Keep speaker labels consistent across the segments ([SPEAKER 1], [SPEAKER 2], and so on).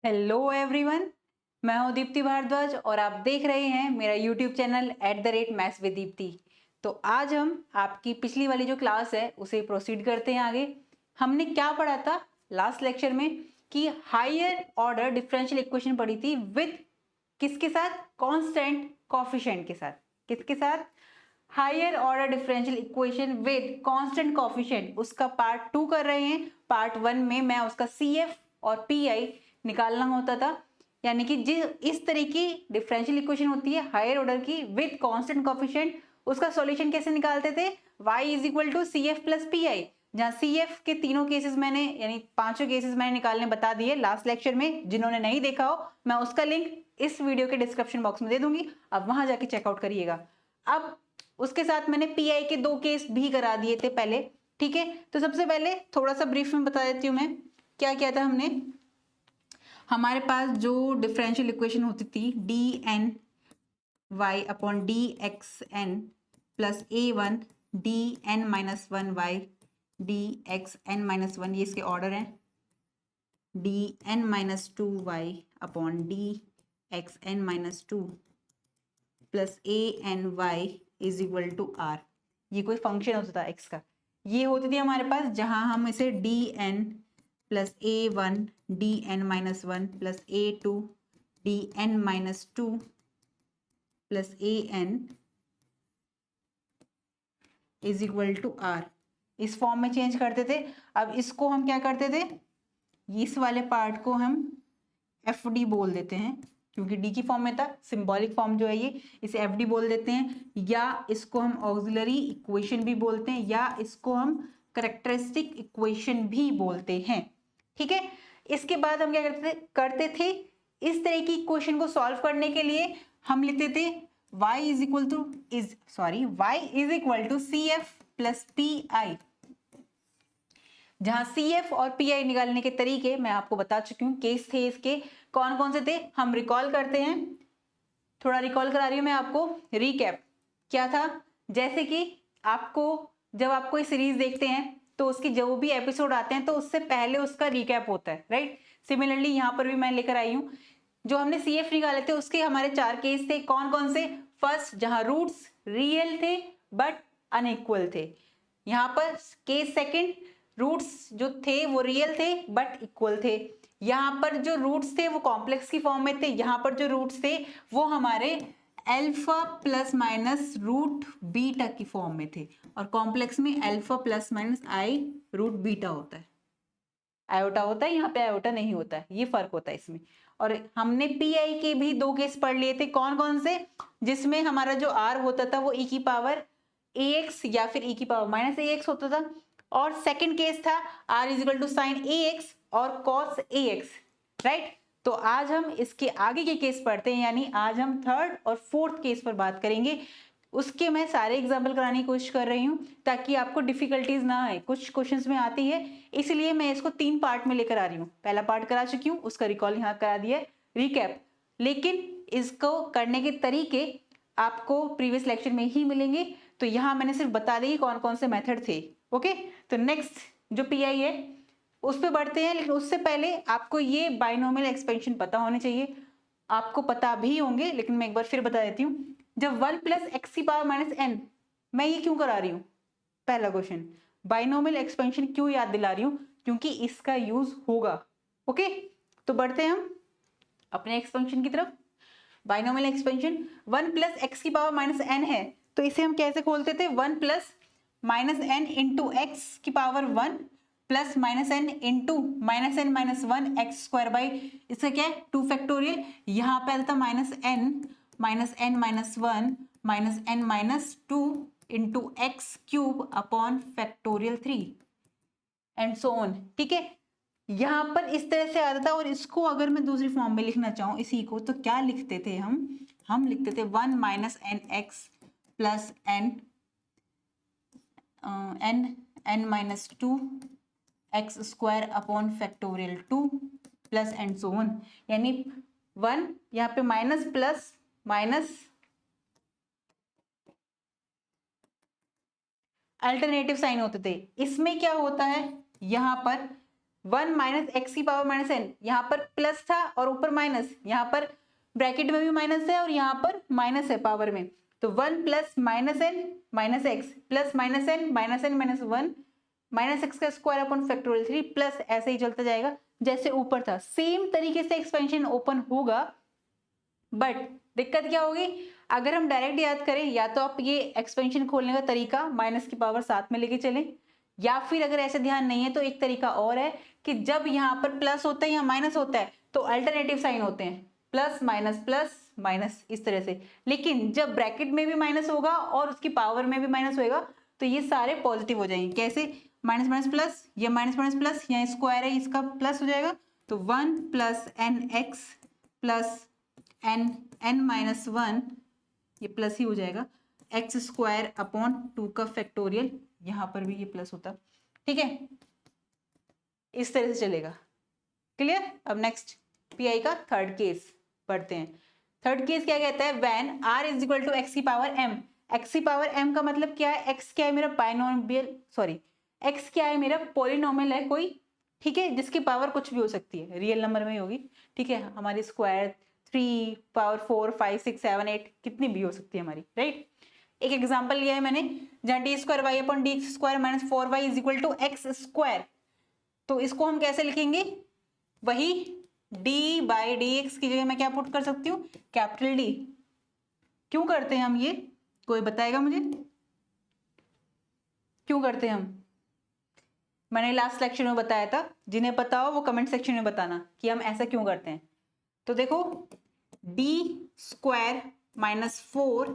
[SPEAKER 1] Hello everyone. मैं हूं दीप्ति भारद्वाज और आप देख रहे हैं मेरा YouTube channel @maths with Deepti. तो आज हम आपकी पिछली वाली जो क्लास है उसे प्रोसीड करते हैं आगे। हमने क्या पढ़ा था लास्ट लेक्चर में कि हायर ऑर्डर डिफरेंशियल इक्वेशन पढ़ी थी विद किसके साथ? कांस्टेंट कोफिशिएंट के साथ। किसके साथ? Higher order differential equation with constant coefficient. उसका पार्ट 2 कर रहे हैं। पार्ट 1 में मैं उसका CF और PI निकालना होता था, यानी कि जिस इस तरह की डिफरेंशियल इक्वेशन होती है हायर ऑर्डर की विद कांस्टेंट कोफिशिएंट, उसका सॉल्यूशन कैसे निकालते थे? y is equal to CF plus PI। जहां CF के तीनों केसेस मैंने यानी पांचों केसेस मैंने निकालने बता दिए लास्ट लेक्चर में। जिन्होंने नहीं देखा हो मैं उसका लिंक इस वीडियो के डिस्क्रिप्शन बॉक्स में दे दूंगी, आप वहां जाके चेकआउट करिएगा। अब उसके साथ मैंने PI के 2 केस भी करा दिए थे पहले। ठीक है, तो सबसे पहले थोड़ा सा ब्रीफ में बता देती हूँ मैं क्या किया था हमने। हमारे पास जो डिफरेंशियल इक्वेशन होती थी dny upon dxn plus a1 dn-1y dxn-1, ये इसके ऑर्डर है। dn-2y upon dxn-2 plus any is equal to r। ये कोई फंक्शन होता था x का। ये होती थी हमारे पास जहां हम इसे dn plus a1 dn-1 plus a2 dn-2 plus an is equal to r इस फॉर्म में चेंज करते थे। अब इसको हम क्या करते थे, इस वाले पार्ट को हम FD बोल देते हैं क्योंकि D की फॉर्म में था। सिंबॉलिक फॉर्म जो है ये, इसे FD बोल देते हैं, या इसको हम ऑक्सिलरी इक्वेशन भी बोलते हैं, या इसको हम कैरेक्टरिस्टिक इक्वेशन भी बोलते हैं। ठीक है, इसके बाद हम क्या करते थे इस तरह की इक्वेशन को सॉल्व करने के लिए हम लिखते थे y is equal to CF plus PI। जहां CF और PI निकालने के तरीके मैं आपको बता चुकी हूं, केस थे इसके। कौन कौन से थे हम रिकॉल करते हैं, थोड़ा रिकॉल करा रही हूं मैं आपको। रिकैप क्या था, जैसे कि आपको जब आपको ये सीरीज देखते हैं तो उसके जो भी एपिसोड आते हैं तो उससे पहले उसका रिकैप होता है, राइट। सिमिलरली यहाँ पर भी मैं लेकर आई हूँ। जो हमने CF निकाले थे उसके हमारे 4 केस थे। कौन कौन से? फर्स्ट, जहां रूट्स रियल थे बट अनइक्वल थे। यहाँ पर केस सेकंड, रूट्स जो थे वो रियल थे बट इक्वल थे। यहाँ पर जो रूट्स थे वो कॉम्प्लेक्स की फॉर्म में थे। यहाँ पर जो रूट्स थे वो हमारे alpha plus minus root beta की फॉर्म में थे, और कॉम्प्लेक्स में alpha plus minus i root beta होता है। आयोटा होता है, यहाँ पे आयोटा नहीं होता है, ये फर्क होता है इसमें। और हमने PI के भी 2 केस पढ़ लिए थे। कौन कौन से? जिसमें हमारा जो R होता था वो e की पावर ax या फिर e की पावर माइनस ax होता था, और सेकंड केस था R is equal to sine ax और cos ax, राइट। तो आज हम इसके आगे के केस पढ़ते हैं, यानी आज हम थर्ड और फोर्थ केस पर बात करेंगे। उसके मैं सारे एग्जाम्पल कराने की कोशिश कर रही हूँ ताकि आपको डिफिकल्टीज ना आए। कुछ क्वेश्चंस में आती है, इसलिए मैं इसको 3 पार्ट में लेकर आ रही हूँ। पहला पार्ट करा चुकी हूँ, उसका रिकॉल यहाँ करा दिया, रिकैप। लेकिन इसको करने के तरीके आपको प्रीवियस लेक्चर में ही मिलेंगे, तो यहाँ मैंने सिर्फ बता दी कौन कौन से मेथड थे। ओके, तो नेक्स्ट जो PI है उस पर बढ़ते हैं, लेकिन उससे पहले आपको ये बाइनोमियल एक्सपेंशन पता होने चाहिए। आपको पता भी होंगे, लेकिन मैं एक बार फिर बता देती हूँ। जब 1 प्लस एक्स की पावर माइनस एन, मैं ये क्यों करा रही हूँ? पहला क्वेश्चन, बाइनोमियल एक्सपेंशन क्यों याद दिला रही हूँ? क्योंकि इसका यूज होगा। ओके, तो बढ़ते हैं हम अपने एक्सपेंशन की तरफ। बाइनोमियल एक्सपेंशन 1 प्लस एक्स की पावर माइनस एन है, तो इसे हम कैसे खोलते थे? 1 plus minus n into x की power 1 plus minus n into minus n minus 1 x square by, इसका क्या है? 2 फैक्टोरियल। यहाँ पे आता था minus n minus 1 minus n minus 2 into x cube upon factorial 3 and so on. ठीक है, यहां पर इस तरह से आता था। और इसको अगर मैं दूसरी फॉर्म में लिखना चाहूं इसी को, तो क्या लिखते थे हम लिखते थे 1 minus n x plus n n minus 2 x square upon factorial 2 plus and so on. यानी 1 यहाँ पे minus plus minus alternative sign होते थे। इसमें क्या होता है, यहाँ पर 1 माइनस एक्स की पावर माइनस एन, यहाँ पर प्लस था और ऊपर माइनस, यहाँ पर ब्रैकेट में भी माइनस है और यहाँ पर माइनस है पावर में, तो 1 plus minus n minus x plus minus n minus 1 minus x का स्क्वायर अपॉन फैक्टोरियल 3 प्लस ऐसे ही चलता जाएगा जैसे ऊपर था। सेम तरीके से एक्सपेंशन ओपन होगा, बट दिक्कत क्या होगी, अगर हम डायरेक्ट याद करें या तो आप ये एक्सपेंशन खोलने का तरीका माइनस की पावर 7 में लेके चलें, या फिर अगर ऐसे ध्यान नहीं है तो एक तरीका और है कि जब यहाँ पर प्लस होता है या माइनस होता है तो अल्टरनेटिव साइन होते हैं, प्लस माइनस इस तरह से। लेकिन जब ब्रैकेट में भी माइनस होगा और उसकी पावर में भी माइनस होएगा तो ये सारे पॉजिटिव हो जाएंगे। कैसे, माइनस माइनस प्लस, ये माइनस प्लस, यहाँ स्क्वायर है इसका प्लस हो जाएगा, तो 1 plus n x plus n minus 1, ये प्लस ही हो जाएगा, एक्स स्क्वायर अपॉन 2 का फैक्टोरियल, यहां पर भी ये प्लस होता। ठीक है, इस तरह से चलेगा। क्लियर। अब नेक्स्ट पीआई का थर्ड केस पढ़ते हैं। थर्ड केस क्या कहता है, when r is equal to x की पावर एम। एक्स की पावर एम का मतलब क्या है, एक्स क्या है मेरा बाइनोमियल, सॉरी एक्स क्या है मेरा पॉलिनोमियल है कोई, ठीक है, जिसकी पावर कुछ भी हो सकती है, रियल नंबर में ही होगी, ठीक है, हमारी स्क्वायर 3 पावर 4 5 6 7 8 कितनी भी हो सकती है हमारी, राइट। एक एग्जांपल लिया है मैंने, जहां d square y upon d square minus 4y is equal to x square, तो इसको हम कैसे लिखेंगे, वही डी बाई डी एक्स की जगह मैं क्या पुट कर सकती हूँ, कैपिटल डी। क्यों करते हैं हम ये, कोई बताएगा मुझे, क्यों करते हैं हम? मैंने लास्ट लेक्चर में बताया था, जिन्हें पता हो वो कमेंट सेक्शन में बताना कि हम ऐसा क्यों करते हैं। तो देखो d square minus 4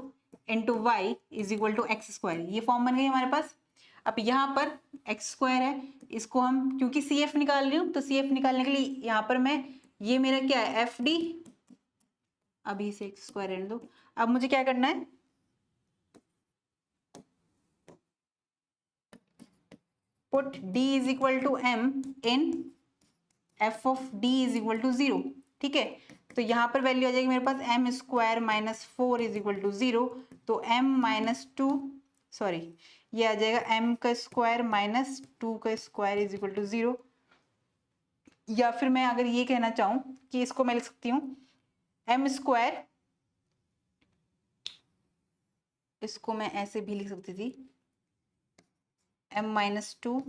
[SPEAKER 1] into y is equal to x square, ये फॉर्म बन गई हमारे पास। अब यहाँ पर एक्स स्क्वायर है, इसको हम क्योंकि सी एफ निकाल रही हूँ तो सी एफ निकालने के लिए यहाँ पर मैं, ये मेरा क्या है एफ डी, अभी से एक्स स्क्वायर रहने दो। अब मुझे क्या करना है, put d is equal to m in f of d is equal to 0, ठीक है। तो यहाँ पर वैल्यू आ जाएगी मेरे पास m square minus 4 is equal to 0, तो m माइनस 2, सॉरी ये आ जाएगा m का स्क्वायर माइनस 2 का स्क्वायर इज इक्वल टू 0। या फिर मैं अगर ये कहना चाहूँ कि इसको मैं लिख सकती हूँ m स्क्वायर, इसको मैं ऐसे भी लिख सकती थी m माइनस 2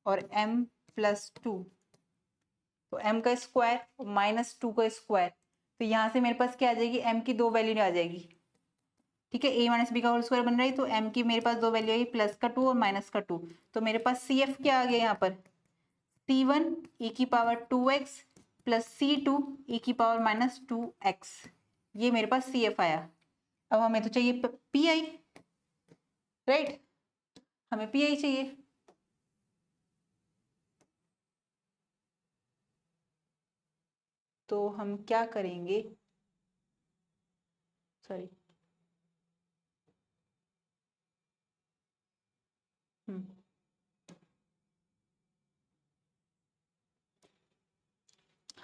[SPEAKER 1] और m प्लस 2, तो m का स्क्वायर माइनस 2 का स्क्वायर, तो यहाँ से मेरे पास क्या आ जाएगी, m की दो वैल्यू आ जाएगी, ठीक है, a माइनस बी का होल स्क्वायर बन रहा है, तो m की मेरे पास दो वैल्यू आई, प्लस का 2 और माइनस का 2, तो मेरे पास सी एफ क्या आ गया यहाँ पर, c1 e की power 2x plus c2 e की पावर माइनस 2x, ये मेरे पास सी एफ आया। अब हमें तो चाहिए पी आई, राइट, हमें पी आई चाहिए। तो हम क्या करेंगे, सॉरी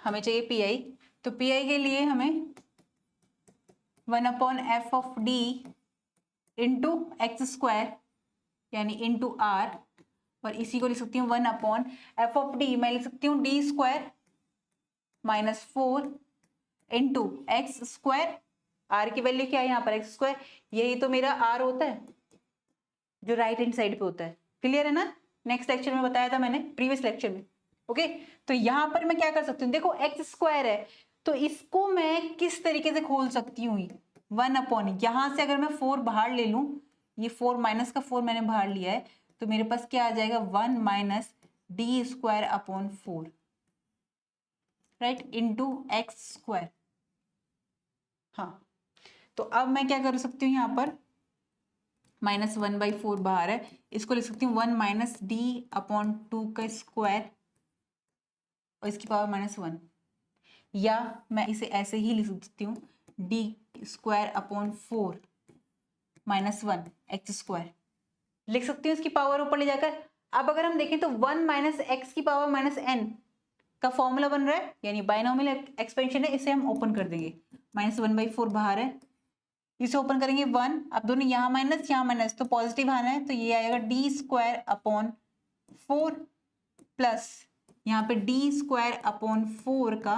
[SPEAKER 1] हमें चाहिए पी आई, तो पी आई के लिए हमें 1 upon F of D into x square यानी इंटू आर, और इसी को लिख सकती हूँ 1 अपॉन एफ ऑफ डी, मैं लिख सकती हूँ d square minus 4 into x square, r की वैल्यू क्या है यहाँ पर एक्स स्क्वायर, यही तो मेरा आर होता है जो राइट हैंड साइड पे होता है। क्लियर है ना, नेक्स्ट लेक्चर में बताया था मैंने, प्रीवियस लेक्चर में। ओके, तो यहाँ पर मैं क्या कर सकती हूँ, देखो एक्स स्क्वायर है तो इसको मैं किस तरीके से खोल सकती हूँ, 1 अपॉन, यहाँ से अगर मैं 4 बाहर ले लूँ, ये 4 माइनस का 4 मैंने बाहर लिया है, तो मेरे पास क्या आ जाएगा 1 minus D square upon 4, right, into x square. हाँ, तो अब मैं क्या कर सकती हूँ, यहाँ पर माइनस 1/4 बाहर है, इसको लिख सकती हूँ 1 माइनस डी अपॉन 2 का स्क्वायर और इसकी पावर माइनस 1, या मैं इसे ऐसे ही लिख सकती हूँ d square upon 4 minus 1 x square, लिख सकती हूँ इसकी पावर ऊपर ले जाकर। अब अगर हम देखें तो 1 माइनस एक्स की पावर माइनस एन का फॉर्मूला बन रहा है, यानी बाइनोमियल एक्सपेंशन है, इसे हम ओपन कर देंगे, माइनस 1/4 बाहर है, इसे ओपन करेंगे 1, अब दोनों यहाँ माइनस तो पॉजिटिव आना है, तो ये आएगा डी स्क्वायर अपॉन 4 प्लस यहाँ पे डी स्क्वायर अपॉन 4 का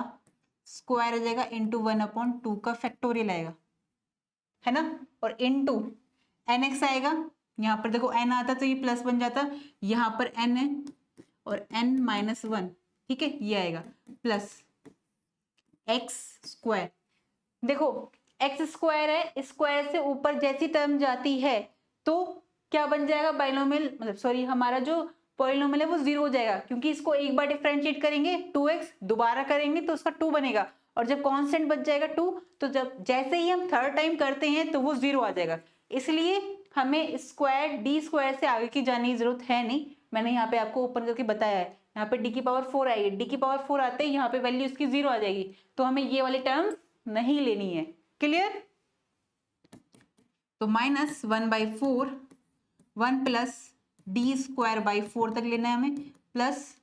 [SPEAKER 1] स्क्वायर हो जाएगा इंटू 1/2 का फैक्टोरियल आएगा, है ना, और इंटू एन एक्स आएगा। यहाँ पर देखो एन आता तो ये प्लस बन जाता, यहाँ पर एन है और एन माइनस 1, ठीक है, ये आएगा प्लस एक्स स्क्वायर। देखो एक्स स्क्वायर है, स्क्वायर से ऊपर जैसी टर्म जाती है तो क्या बन जाएगा, बाइनोमियल मतलब सॉरी हमारा जो पॉलिनोमियल है वो 0 हो जाएगा, क्योंकि इसको एक बार डिफरेंशिएट करेंगे 2x, दोबारा करेंगे तो उसका 2 बनेगा, और जब कांस्टेंट बच जाएगा 2 तो जब जैसे ही हम थर्ड टाइम करते हैं तो वो 0 आ जाएगा। इसलिए हमें स्क्वायर डी स्क्वायर से आगे की जाने की जरूरत है नहीं, मैंने यहाँ पे आपको ओपन करके बताया है। यहाँ पे डी की पावर 4 आएगी, डी की पावर 4 आते ही यहाँ पे वैल्यू इसकी 0 आ जाएगी, तो हमें ये वाली टर्म नहीं लेनी है। क्लियर? तो -1/4 1 प्लस डी स्क्वायर बाई 4 तक लेना है हमें, प्लस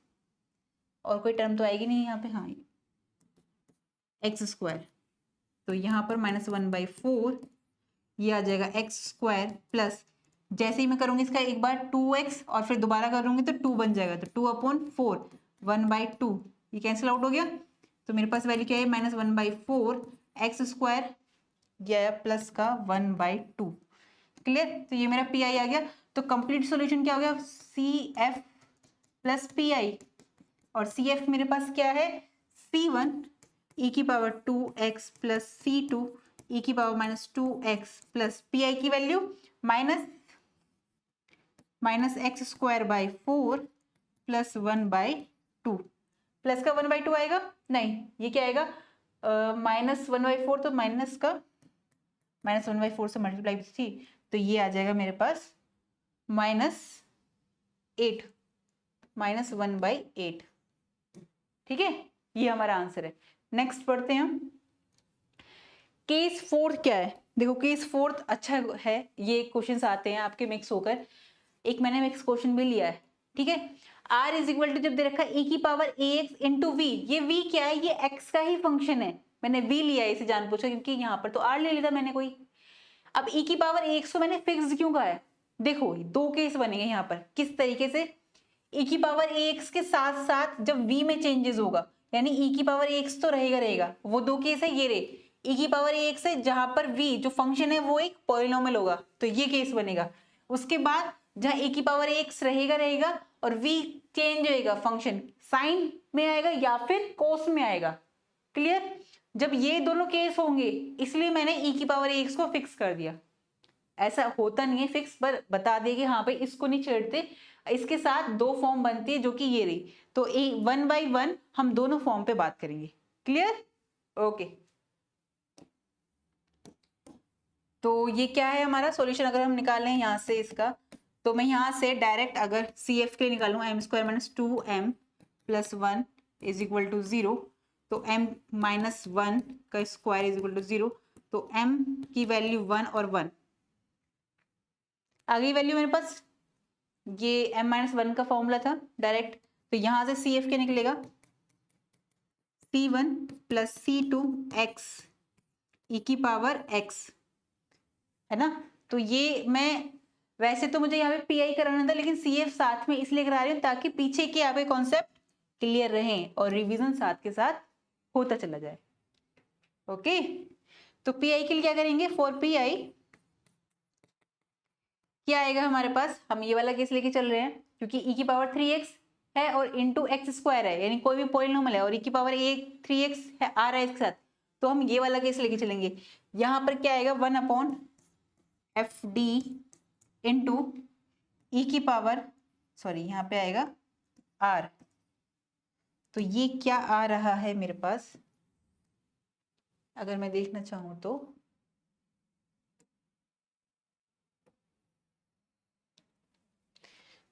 [SPEAKER 1] और कोई टर्म तो आएगी नहीं यहाँ पे, हाँ एक्स स्क्वायर, तो यहाँ पर -1/4 ये आ जाएगा एक्स स्क्वायर प्लस, जैसे ही मैं करूंगी इसका एक बार 2x और फिर दोबारा करूंगी तो 2 बन जाएगा, तो 2/4 1/2 ये कैंसिल आउट हो गया, तो मेरे पास वैल्यू क्या है -1/4 एक्स स्क्वायर, ये आया प्लस का 1/2। क्लियर? तो ये मेरा पी आई आ गया। तो कंप्लीट सॉल्यूशन क्या हो गया, C F plus P I, और सी एफ मेरे पास क्या है C1 e की power 2x plus C2 e की power -2x plus P I की value minus x square by 4 plus 1/2, plus का 1/2 आएगा, नहीं ये क्या आएगा -1/4, तो माइनस का -1/4 से मल्टीप्लाई थी, तो ये आ जाएगा मेरे पास -8 -1/8। ठीक है, ये हमारा आंसर है। नेक्स्ट पढ़ते हैं हम। केस फोर्थ क्या है, देखो केस फोर्थ अच्छा है, ये क्वेश्चंस आते हैं आपके मिक्स होकर, एक मैंने मिक्स क्वेश्चन भी लिया है, ठीक है। r इज इक्वल टू जब दे रखा है e की पावर ax इंटू वी, ये v क्या है, ये x का ही फंक्शन है, मैंने v लिया है इसे जानबूझकर, क्योंकि यहाँ पर तो r ले लिया था मैंने कोई। अब e की पावर ax को मैंने फिक्स क्यों कहा है, देखो दो केस बनेंगे यहाँ पर, किस तरीके से, e की पावर ax के साथ साथ जब v में चेंजेस होगा, यानी e की पावर ax तो रहेगा, वो दो केस है, ये रे e की पावर ax है जहां पर v जो फंक्शन है वो एक पॉलिनोमियल होगा, तो ये केस बनेगा। उसके बाद जहां e की पावर x रहेगा और v चेंज होएगा, फंक्शन साइन में आएगा या फिर कोस में आएगा। क्लियर? जब ये दोनों केस होंगे इसलिए मैंने e की पावर x को फिक्स कर दिया, ऐसा होता नहीं है फिक्स, पर बता दिए कि हाँ भाई इसको नहीं छेड़ते, इसके साथ दो फॉर्म बनती है जो कि ये रही, तो 1/1 हम दोनों फॉर्म पे बात करेंगे। क्लियर? ओके, तो ये क्या है हमारा सॉल्यूशन, अगर हम निकालें यहाँ से इसका, तो मैं यहाँ से डायरेक्ट अगर सी एफ के लिए निकालूँ m² - 2m + 1 is equal to 0, तो m - 1 का स्क्वायर इज इक्वल टू 0, तो m की वैल्यू 1 और 1 आ गई वैल्यू मेरे पास, ये m - 1 का फॉर्मूला था डायरेक्ट, तो यहाँ से सी एफ के निकलेगा C1 + C2x e की पावर x, है ना। तो ये मैं वैसे तो मुझे यहाँ पे पी कराना था, लेकिन सी एफ साथ में इसलिए करा रही हूँ ताकि पीछे के आपके कॉन्सेप्ट क्लियर रहें और रिवीजन साथ के साथ होता चला जाए। ओके, तो पी आई के लिए क्या करेंगे, फॉर पी आई क्या आएगा हमारे पास, हम ये वाला केस लेके चल रहे हैं क्योंकि e की पावर 3x है और इंटू एक्स स्क्वायर है, यानी कोई भी पॉलिनोमियल है और e की पावर 3x है आ रहा है इसके साथ, तो हम ये वाला केस लेके चलेंगे। यहाँ पर क्या आएगा 1/fd इंटू ई की पावर, सॉरी यहाँ पे आएगा r, तो ये क्या आ रहा है मेरे पास, अगर मैं देखना चाहूं तो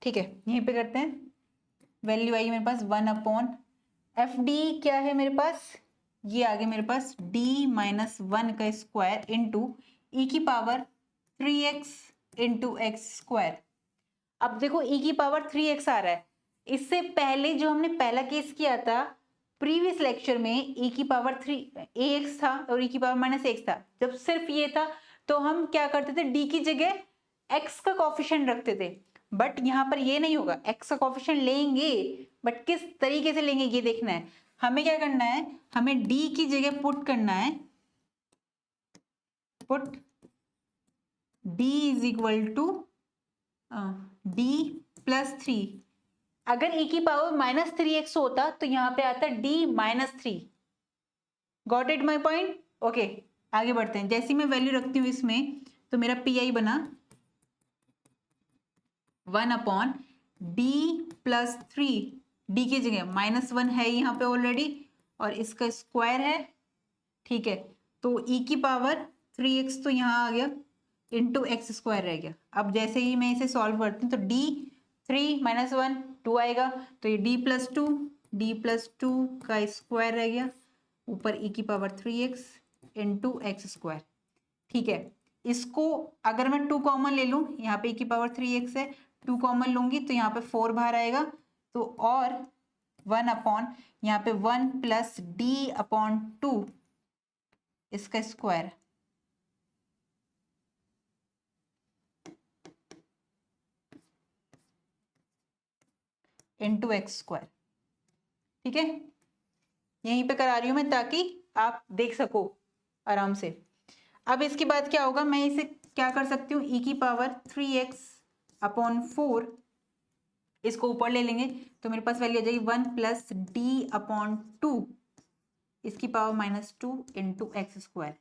[SPEAKER 1] ठीक है, यहीं पे करते हैं, वैल्यू आई मेरे पास 1/fd क्या है मेरे पास, ये आ गया मेरे पास d - 1 का स्क्वायर इंटू ई की power 3x into x square. अब देखो e की पावर 3x आ रहा है, इससे पहले जो हमने पहला केस किया था प्रीवियस लेक्चर में e की पावर 3ax था और e की पावर -x था, जब सिर्फ ये था तो हम क्या करते थे, d की जगह x का कोफिशिएंट रखते थे। बट यहाँ पर ये नहीं होगा, x का कोफिशिएंट लेंगे बट किस तरीके से लेंगे ये देखना है। हमें क्या करना है, हमें d की जगह पुट करना है, put d is equal to d plus 3। अगर e की पावर -3x होता तो यहाँ पे आता d -3। Got it my point? Okay, आगे बढ़ते हैं। जैसी मैं वैल्यू रखती हूँ इसमें तो मेरा पी बना 1/d प्लस 3, d की जगह -1 है यहाँ पे ऑलरेडी और इसका स्क्वायर है, ठीक है। तो e की पावर 3x तो यहाँ आ गया, इंटू एक्स स्क्वायर रह गया। अब जैसे ही मैं इसे सॉल्व करती हूँ तो d 3 -1 2 आएगा, तो ये d प्लस टू का स्क्वायर रह गया, ऊपर e की power 3x into x square, ठीक है। इसको अगर मैं 2 कॉमन ले लूँ, यहाँ पे e की पावर 3x है, 2 कॉमन लूंगी तो यहाँ पे 4 बाहर आएगा, तो और 1 अपॉन यहाँ पे 1 प्लस d अपॉन 2 इसका स्क्वायर इंटू एक्स स्क्वायर, ठीक है। यहीं पे करा रही हूं मैं ताकि आप देख सको आराम से। अब इसके बाद क्या होगा, मैं इसे क्या कर सकती हूँ, e की पावर 3x अपॉन 4 इसको ऊपर ले लेंगे तो मेरे पास वैल्यू आ जाएगी 1 प्लस डी अपॉन 2 इसकी पावर -2 इंटू एक्स स्क्वायर।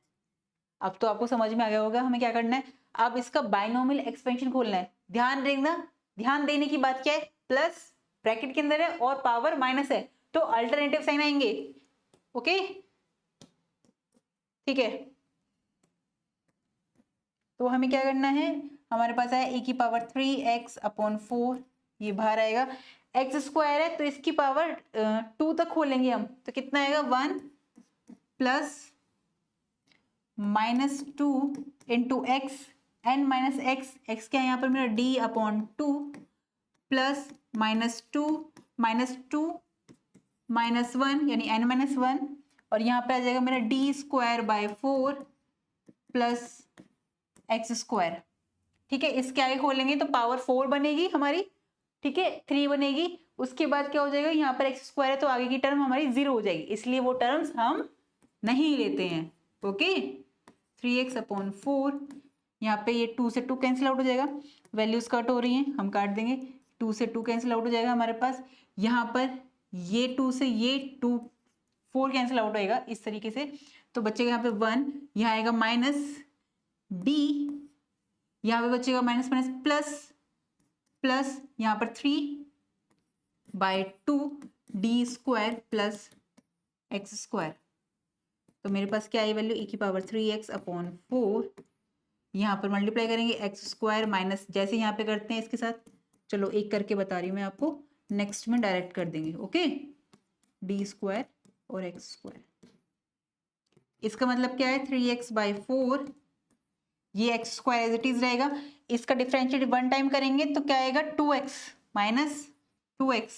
[SPEAKER 1] अब तो आपको समझ में आ गया होगा हमें क्या करना है। अब इसका बाइनोमियल एक्सपेंशन खोलना है। ध्यान देना, ध्यान देने की बात क्या है, प्लस ब्रैकेट के अंदर है और पावर माइनस है तो अल्टरनेटिव साइन आएंगे, ओके, ठीक है। तो हमें क्या करना है, हमारे पास है e की पावर 3x अपॉन 4, ये बाहर आएगा, एक्स स्क्वायर है तो इसकी पावर 2 तक खोलेंगे हम तो कितना आएगा 1 plus -2 into x n minus x, x क्या है यहाँ पर मेरा d अपॉन 2 प्लस -2 -1 यानी n -1 और यहाँ पे आ जाएगा मेरा d square by 4 plus x square, ठीक है। इसके आगे खोलेंगे तो पावर 4 बनेगी हमारी, ठीक है, 3 बनेगी। उसके बाद क्या हो जाएगा, यहाँ पर एक्स स्क्वायर है तो आगे की टर्म हमारी 0 हो जाएगी, इसलिए वो टर्म्स हम नहीं लेते हैं, ओके। 3x अपॉन 4, यहाँ पे ये 2 से 2 कैंसिल आउट हो जाएगा, वैल्यूज कट हो रही हैं हम काट देंगे, 2 से 2 कैंसिल आउट हो जाएगा हमारे पास। यहाँ पर ये 2 से ये 2 4 कैंसिल आउट होएगा इस तरीके से, तो बचेगा यहाँ पे 1, यहाँ आएगा माइनस d, यहाँ पे बचेगा माइनस माइनस प्लस प्लस यहाँ पर 3/2 d square plus x square. तो मेरे पास क्या है वैल्यू, e की पावर 3x अपॉन 4, यहाँ पर मल्टीप्लाई करेंगे एक्स स्क्वायर माइनस, जैसे यहाँ पे करते हैं इसके साथ, चलो एक करके बता रही हूँ मैं आपको, नेक्स्ट में डायरेक्ट कर देंगे, ओके, डी स्क्वायर और एक्स स्क्वायर। इसका मतलब क्या है 3x/4, ये x square as it is रहेगा, इसका डिफरेंशिएट 1 टाइम करेंगे तो क्या आएगा 2x माइनस 2x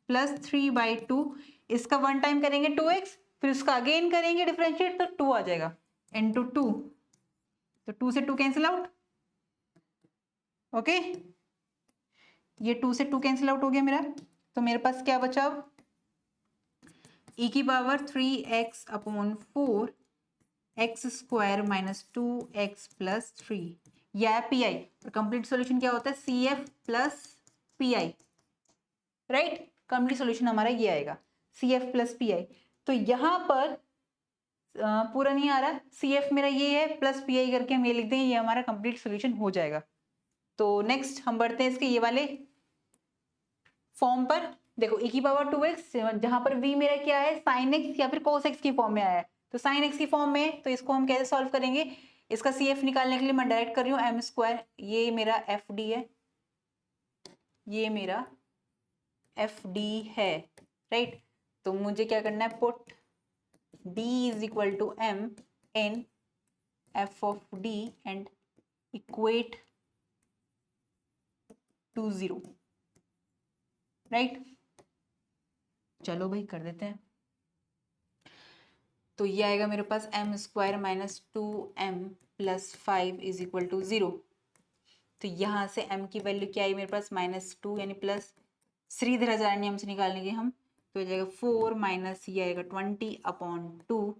[SPEAKER 1] प्लस 3/2, इसका 1 टाइम करेंगे 2x, फिर उसका अगेन करेंगे डिफरेंशिएट तो 2 आ जाएगा इंटू 2, तो 2 से 2 कैंसिल आउट, ओके, ये 2 से 2 कैंसिल आउट हो गया मेरा। तो मेरे पास क्या बचा अब, e की power 3x upon 4 x square minus 2x plus 3, यह है पी आई, और कंप्लीट सोल्यूशन क्या होता है CF प्लस पी आई, राइट। कंप्लीट सोल्यूशन हमारा ये आएगा CF प्लस पी आई। तो यहाँ पर पूरा नहीं आ रहा, CF मेरा ये है प्लस पी आई करके हम ये लिख दें, ये हमारा कंप्लीट सोल्यूशन हो जाएगा। तो नेक्स्ट हम बढ़ते हैं इसके ये वाले फॉर्म पर। देखो e की पावर 2x, जहां पर v मेरा क्या है sin x या फिर cos x की फॉर्म में आया है, तो sin x की फॉर्म में, तो इसको हम कैसे सॉल्व करेंगे, इसका CF निकालने के लिए मैं डायरेक्ट कर रही हूँ m स्क्वायर, ये मेरा FD है, ये मेरा FD है, राइट। तो मुझे क्या करना है, put d is equal to m in f of d and equate to 0, right. चलो भाई कर देते हैं। तो ये आएगा मेरे पास m square minus 2m plus 5 is equal to 0। तो यहाँ से m की वैल्यू क्या आई मेरे पास -2 यानी प्लस श्रीधराचार्य नियम से निकालेंगे हम, तो हो जाएगा 4 माइनस ये आएगा 20/2,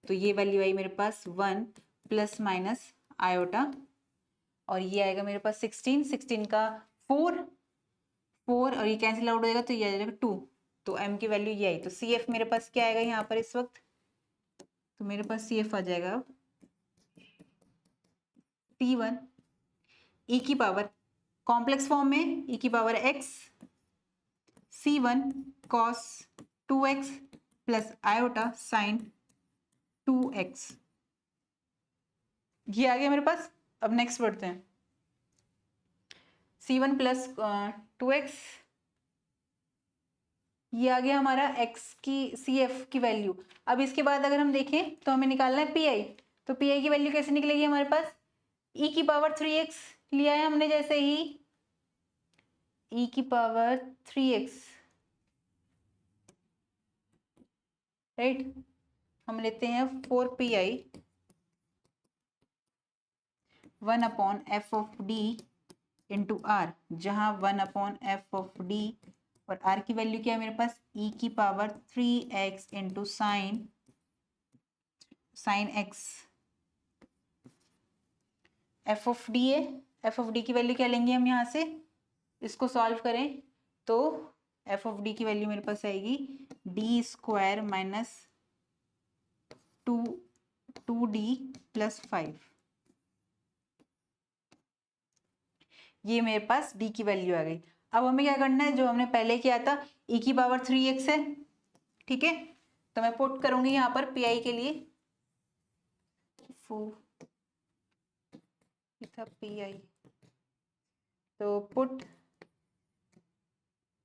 [SPEAKER 1] तो ये वैल्यू आई मेरे पास 1 प्लस माइनस आयोटा, और ये आएगा मेरे पास 16 का 4 और ये कैंसिल आउट हो जाएगा तो ये आ जाएगा 2, तो m की वैल्यू ये आई। तो CF मेरे पास क्या आएगा यहाँ पर इस वक्त, तो मेरे पास CF आ जाएगा अब P1 e की पावर कॉम्प्लेक्स फॉर्म में e की power x C1 cos 2x plus iota sine 2x, ये आ गया मेरे पास। अब नेक्स्ट बढ़ते हैं, C1 प्लस 2x, ये आ गया हमारा x की CF की वैल्यू। अब इसके बाद अगर हम देखें तो हमें निकालना है PI, तो PI की वैल्यू कैसे निकलेगी हमारे पास, e की पावर 3x लिया है हमने, जैसे ही e की पावर 3x, राइट, हम लेते हैं 4PI 1/f of d into are, जहां 1/f ऑफ d और r की वैल्यू क्या है मेरे पास, e की power 3x into sine x, f of d है, f ऑफ d की वैल्यू क्या लेंगे हम यहाँ से, इसको सॉल्व करें तो f ऑफ d की वैल्यू मेरे पास आएगी d square minus 2d plus 5, ये मेरे पास d की वैल्यू आ गई। अब हमें क्या करना है, जो हमने पहले किया था e की पावर 3x है, ठीक है, तो मैं पुट करूंगी यहाँ पर PI के लिए, था PI, तो पुट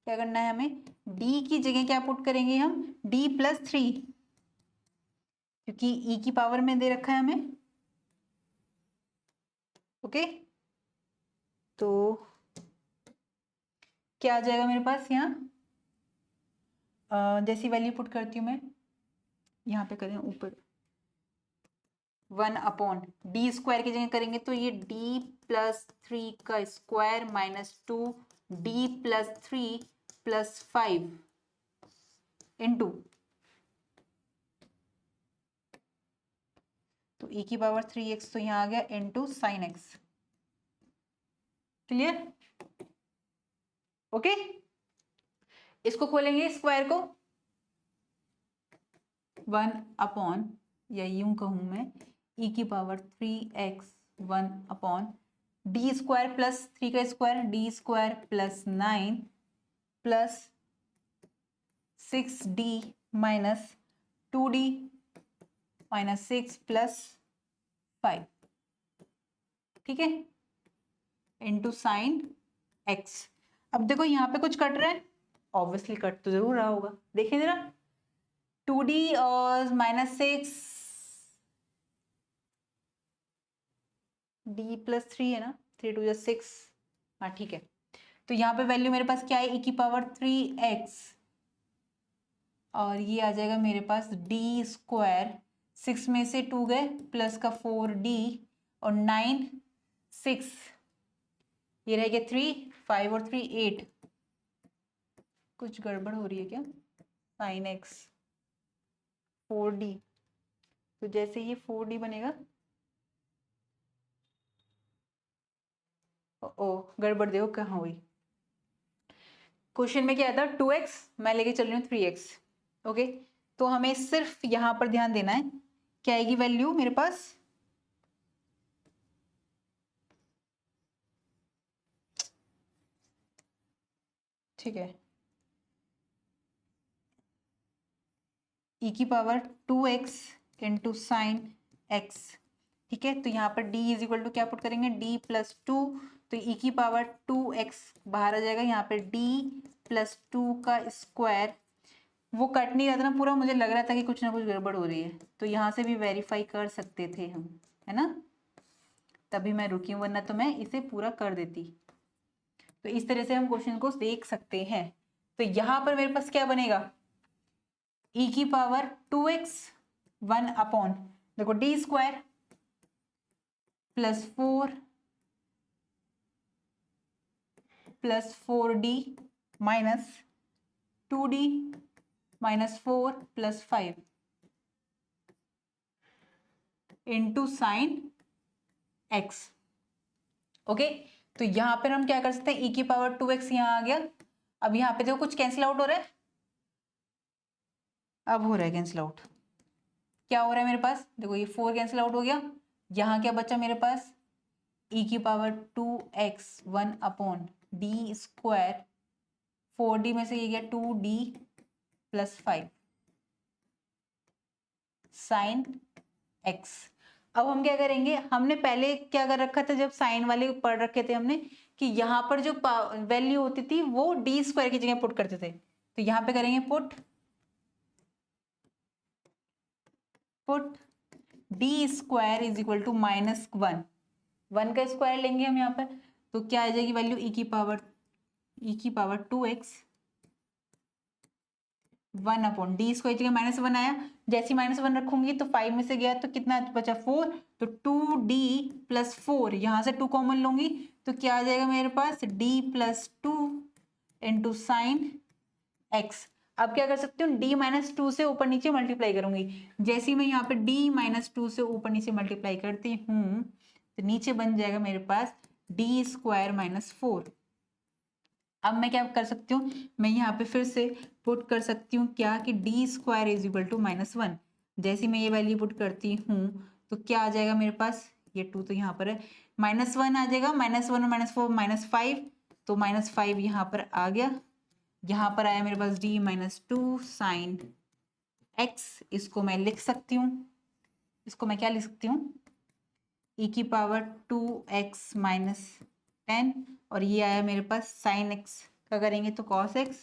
[SPEAKER 1] क्या करना है हमें, d की जगह क्या पुट करेंगे हम, d प्लस 3, क्योंकि e की पावर में दे रखा है हमें, ओके, तो क्या आ जाएगा मेरे पास यहाँ, जैसी वैल्यू पुट करती हूँ मैं, यहाँ पे करें ऊपर 1/d स्क्वायर की जगह करेंगे तो ये d प्लस 3 का square minus 2d plus 3 plus 5 into, तो e की पावर 3x तो यहाँ आ गया into sine x, clear, okay. इसको खोलेंगे स्क्वायर को, 1/ या यूं कहूं मैं e की power 3x 1/d square plus 3 का square d square plus 9 plus 6d minus 2d minus 6 plus 5, ठीक है, इंटू साइन x। अब देखो यहाँ पे कुछ कट रहा है, ऑब्वियसली कट तो जरूर रहा होगा, देखिए जरा 2d और माइनस 6 d प्लस 3 है ना, 3 2 6, हाँ ठीक है, तो यहाँ पे वैल्यू मेरे पास क्या है, e की पावर 3x और ये आ जाएगा मेरे पास d स्क्वायर, 6 में से 2 गए प्लस का 4d और 9 6, ये रह गया 3 5 और 3 8, कुछ गड़बड़ हो रही है क्या, साइन x 4d, तो जैसे ये 4d बनेगा, ओ गड़बड़ देखो कहाँ हुई, क्वेश्चन में क्या था 2x, मैं लेके चल रही हूँ 3x, ओके, तो हमें सिर्फ यहाँ पर ध्यान देना है, क्या आएगी वैल्यू मेरे पास, ठीक है, e की power 2x into sine x, ठीक है, तो यहाँ पर d इज इक्वल टू क्या पुट करेंगे, d प्लस 2, तो e की पावर 2x बाहर आ जाएगा, यहाँ पे d प्लस 2 का स्क्वायर, वो कट नहीं रहा था ना पूरा, मुझे लग रहा था कि कुछ ना कुछ गड़बड़ हो रही है, तो यहाँ से भी वेरीफाई कर सकते थे हम, है ना, तभी मैं रुकी हूँ, वरना तो मैं इसे पूरा कर देती। तो इस तरह से हम क्वेश्चन को देख सकते हैं। तो यहाँ पर मेरे पास क्या बनेगा, e की पावर 2x 1/, देखो d square plus 4 plus 4d minus 2d minus 4 plus 5 into sine x। Okay, तो यहाँ पर हम क्या कर सकते हैं, e की पावर 2x यहाँ आ गया। अब यहाँ पे देखो कुछ कैंसिल आउट हो रहा है, अब हो रहा है कैंसिल आउट। क्या हो रहा है मेरे पास, देखो ये 4 कैंसिल आउट हो गया। यहाँ क्या बचा मेरे पास, e की power 2x 1 upon d square, 4d में से ये गया 2d प्लस 5 साइन x। अब हम क्या करेंगे, हमने पहले क्या कर रखा था, जब साइन वाले पढ़ रखे थे हमने कि यहाँ पर जो वैल्यू होती थी वो डी स्क्वायर की जगह पुट करते थे। तो यहाँ पे करेंगे put d square is equal to minus 1 का स्क्वायर लेंगे हम यहाँ पर, तो क्या आ जाएगी वैल्यू e की power 2x 1 upon d square जगह -1 आया। जैसे -1 रखूंगी तो 5 में से गया तो कितना बचा 4, तो 2d प्लस 4, यहाँ से 2 कॉमन लूंगी तो क्या आ जाएगा मेरे पास d plus 2 into sine x। अब क्या कर सकती हूँ, d माइनस 2 से ऊपर नीचे मल्टीप्लाई करूंगी। जैसे ही मैं यहाँ पे d माइनस 2 से ऊपर नीचे मल्टीप्लाई करती हूँ तो नीचे बन जाएगा मेरे पास d स्क्वायर माइनस 4। अब मैं क्या कर सकती हूँ, मैं यहाँ पे फिर से पुट कर सकती हूँ क्या कि d square is equal to -1। जैसे मैं ये वैल्यू पुट करती हूँ तो क्या आ जाएगा मेरे पास, ये 2 तो यहाँ पर है, -1 आ जाएगा, -1 और -4 -5, तो -5 यहाँ पर आ गया। यहाँ पर आया मेरे पास d माइनस 2 साइन x। इसको मैं लिख सकती हूँ, इसको मैं क्या लिख सकती हूँ, e की पावर 2x माइनस 10, और ये आया मेरे पास साइन x का करेंगे तो cos x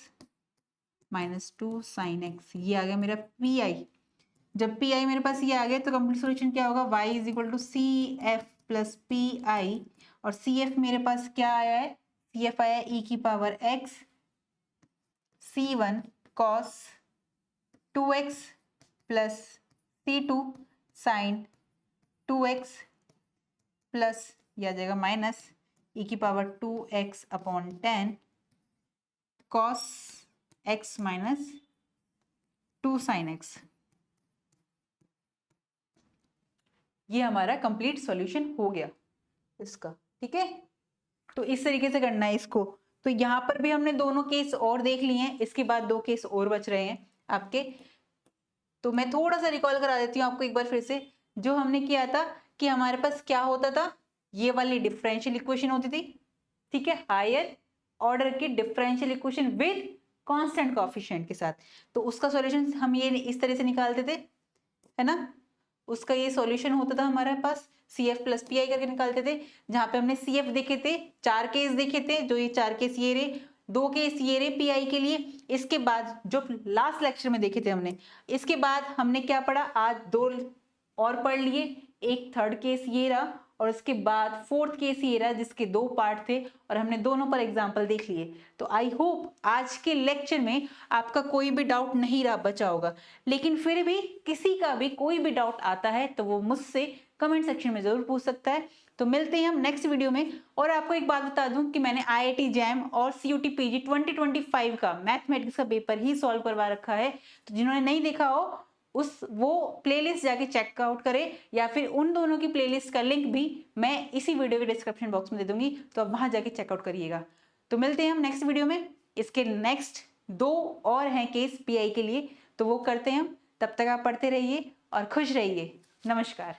[SPEAKER 1] minus 2 sine x। ये आ गया मेरा pi। जब pi मेरे पास ये आ गया तो कंप्लीट सॉल्यूशन क्या होगा, y is equal to C F plus P I, और सी एफ मेरे पास क्या आया है, सी एफ आया e की power x c1 cos 2x plus c2 sine 2x plus ये आ जाएगा माइनस e की power 2x upon 10 cos x minus 2 sine x। ये हमारा कंप्लीट सॉल्यूशन हो गया इसका। ठीक है, तो इस तरीके से करना है इसको। तो यहाँ पर भी हमने दोनों केस और देख लिए हैं, इसके बाद 2 केस और बच रहे हैं आपके। तो मैं थोड़ा सा रिकॉल करा देती हूँ आपको एक बार फिर से। जो हमने किया था कि हमारे पास क्या होता था, ये वाली डिफरेंशियल इक्वेशन होती थी, ठीक है, हायर ऑर्डर की differential equation with constant coefficient के साथ। तो उसका सॉल्यूशन हम ये इस तरह से निकालते थे, है ना। उसका ये सॉल्यूशन होता था हमारे पास, C F plus P I करके निकालते थे, जहां पे हमने सी एफ देखे थे, 4 केस देखे थे, जो ये 4 केस ये रहे, 2 केस ये रहे पी आई के लिए। इसके बाद जो लास्ट लेक्चर में देखे थे हमने, इसके बाद हमने क्या पढ़ा, आज 2 और पढ़ लिए, एक थर्ड केस ये रहा और इसके बाद फोर्थ केस ये रहा, जिसके 2 पार्ट थे और हमने दोनों पर एग्जाम्पल देख लिए। तो आई होप आज के लेक्चर में आपका कोई भी डाउट नहीं रहा बचा होगा, लेकिन फिर भी किसी का भी कोई भी डाउट आता है तो वो मुझसे कमेंट सेक्शन में जरूर पूछ सकता है। तो मिलते हैं हम नेक्स्ट वीडियो में। और आपको एक बात बता दूं कि मैंने IIT जैम और CUT PG 2025 का मैथमेटिक्स का पेपर ही सॉल्व करवा रखा है। तो जिन्होंने नहीं देखा हो वो प्लेलिस्ट जाके चेक आउट करें, या फिर उन दोनों की प्लेलिस्ट का लिंक भी मैं इसी वीडियो के डिस्क्रिप्शन बॉक्स में दे दूंगी, तो आप वहां जाके चेकआउट करिएगा। तो मिलते हैं हम नेक्स्ट वीडियो में। इसके नेक्स्ट 2 और हैं केस PI के लिए, तो वो करते हैं हम। तब तक आप पढ़ते रहिए और खुश रहिए। नमस्कार।